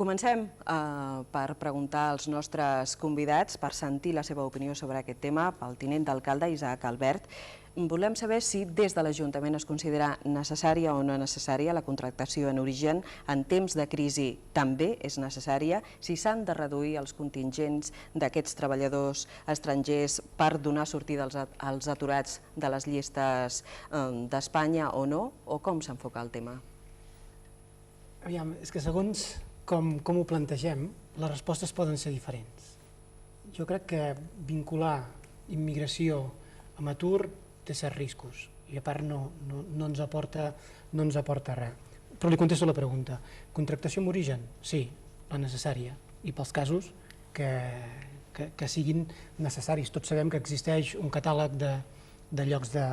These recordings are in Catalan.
Comencem per preguntar als nostres convidats, per sentir la seva opinió sobre aquest tema, pel tinent d'alcalde Isaac Albert. Volem saber si des de l'Ajuntament es considera necessària o no necessària la contractació en origen. En temps de crisi també és necessària. Si s'han de reduir els contingents d'aquests treballadors estrangers per donar sortida als aturats de les llistes d'Espanya o no, o com s'enfoca el tema? Aviam, és que segons com ho plantegem, les respostes poden ser diferents. Jo crec que vincular immigració amb atur té certs riscos i a part no ens aporta res. Però li contesto la pregunta. Contractació amb origen? Sí, la necessària, i pels casos que siguin necessaris. Tots sabem que existeix un catàleg de llocs de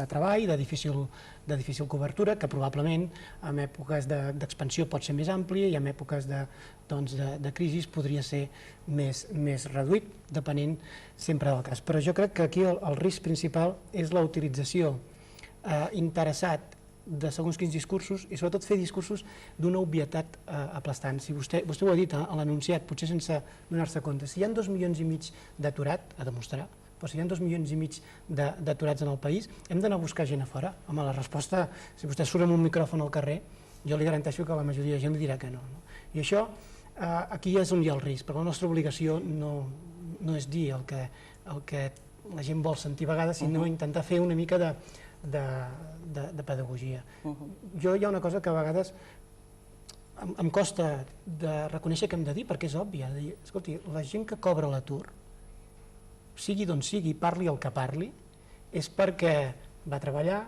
treball de difícil cobertura, que probablement en èpoques d'expansió pot ser més àmplia i en èpoques de crisi podria ser més reduït, depenent sempre del cas. Però jo crec que aquí el risc principal és la utilització interessat de segons quins discursos i sobretot fer discursos d'una obvietat aplastant. Si vostè ho ha dit a l'anunciat, potser sense donar-se compte, si hi ha 2,5 milions d'aturats, a demostrar, però si hi ha 2,5 milions d'aturats en el país, hem d'anar a buscar gent a fora? Home, la resposta, si vostè surt amb un micròfon al carrer, jo li garanteixo que la majoria de gent li dirà que no. I això, aquí és on hi ha el risc, perquè la nostra obligació no és dir el que la gent vol sentir a vegades, sinó intentar fer una mica de pedagogia. Jo hi ha una cosa que a vegades em costa de reconèixer que hem de dir, perquè és òbvia. Escolti, la gent que cobra l'atur, sigui d'on sigui, parli el que parli, és perquè va treballar,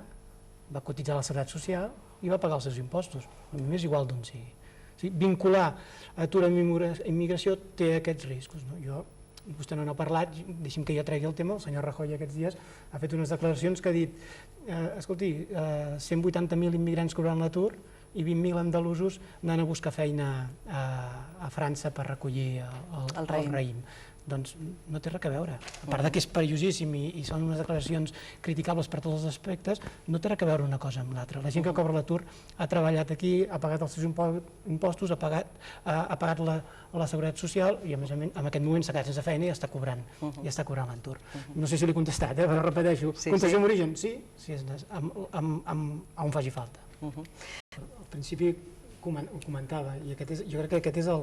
va cotitzar a la Seguretat Social i va pagar els seus impostos. M'és igual d'on sigui. Vincular atur amb immigració té aquests riscos. Vostè no n'ha parlat, deixi'm que jo tregui el tema. El senyor Rajoy aquests dies ha fet unes declaracions que ha dit escolti, 180.000 immigrants cobrant l'atur i 20.000 andalusos anant a buscar feina a França per recollir el raïm. Doncs no té res a veure. A part que és perillosíssim i són unes declaracions criticables per tots els aspectes, no té res a veure una cosa amb l'altra. La gent que cobra l'atur ha treballat aquí, ha pagat els seus impostos, ha pagat la Seguretat Social i a més en aquest moment s'ha quedat sense feina i està cobrant l'atur. No sé si l'he contestat, però repeteixo. Contractació amb origen? Sí, on faci falta. Al principi ho comentava i jo crec que aquest és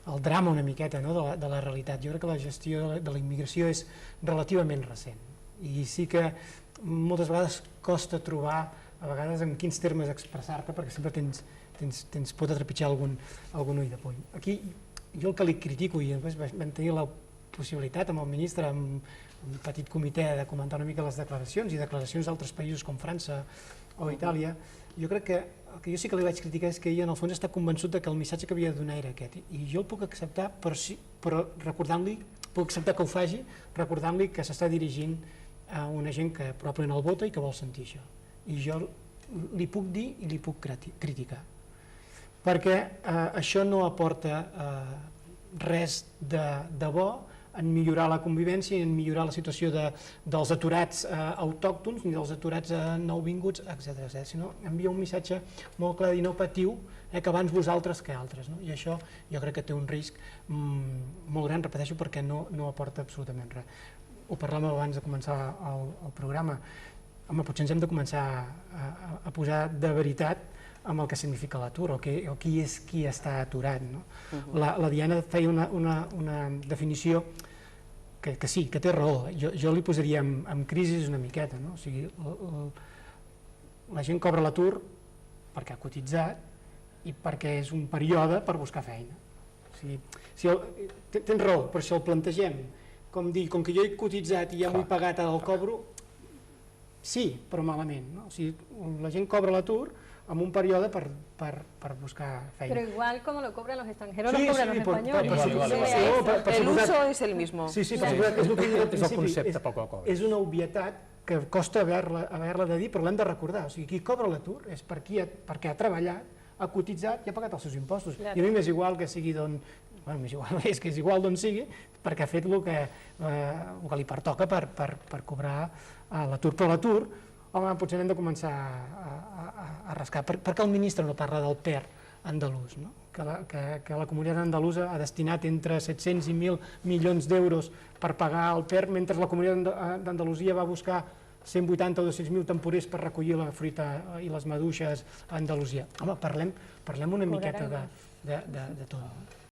el drama una miqueta de la realitat. Jo crec que la gestió de la immigració és relativament recent i sí que moltes vegades costa trobar a vegades en quins termes expressar-te perquè sempre tens pot atrepitjar algun ull de poll. Aquí jo el que li critico i després vam tenir la possibilitat amb el ministre, amb un petit comitè de comentar una mica les declaracions i declaracions d'altres països com França o Itàlia, jo crec que el que jo sí que li vaig criticar és que ell en el fons està convençut que el missatge que havia de donar era aquest i jo el puc acceptar però recordant-li, puc acceptar que ho faci recordant-li que s'està dirigint a una gent que probablement el vota i que vol sentir això i jo li puc dir i li puc criticar perquè això no aporta res de bo en millorar la convivència i en millorar la situació dels aturats autòctons ni dels aturats nouvinguts, etc. Sinó envia un missatge molt clar i no patiu que abans vosaltres que altres. I això jo crec que té un risc molt gran, repeteixo, perquè no aporta absolutament res. Ho parlàvem abans de començar el programa. Home, potser ens hem de començar a posar de veritat amb el que significa l'atur o qui és qui està aturat. La Diana feia una definició que sí, que té raó. Jo li posaria en crisi una miqueta. O sigui, la gent cobra l'atur perquè ha cotitzat i perquè és un període per buscar feina. Tens raó, però si el plantegem com que jo he cotitzat i ja m'ho he pagat, ara el cobro, sí, però malament. La gent cobra l'atur en un període per buscar feina. Pero igual como lo cobran los extranjeros, lo cobran los españoles. El uso es el mismo. Sí, és el que he dit al principi. És una obvietat que costa haver-la de dir, però l'hem de recordar. O sigui, qui cobra l'atur és perquè ha treballat, ha cotitzat i ha pagat els seus impostos. I a mi m'és igual que sigui d'on... és que és igual d'on sigui, perquè ha fet el que li pertoca per cobrar l'atur. Però l'atur, home, potser hem de començar a rascar. Per què el ministre no parla del PER andalús, no? Que la comunitat andalusa ha destinat entre 700 i 1.000 milions d'euros per pagar el PER, mentre la comunitat d'Andalusia va buscar 180 o 200.000 temporers per recollir la fruita i les maduixes a Andalusia. Home, parlem una miqueta de tot.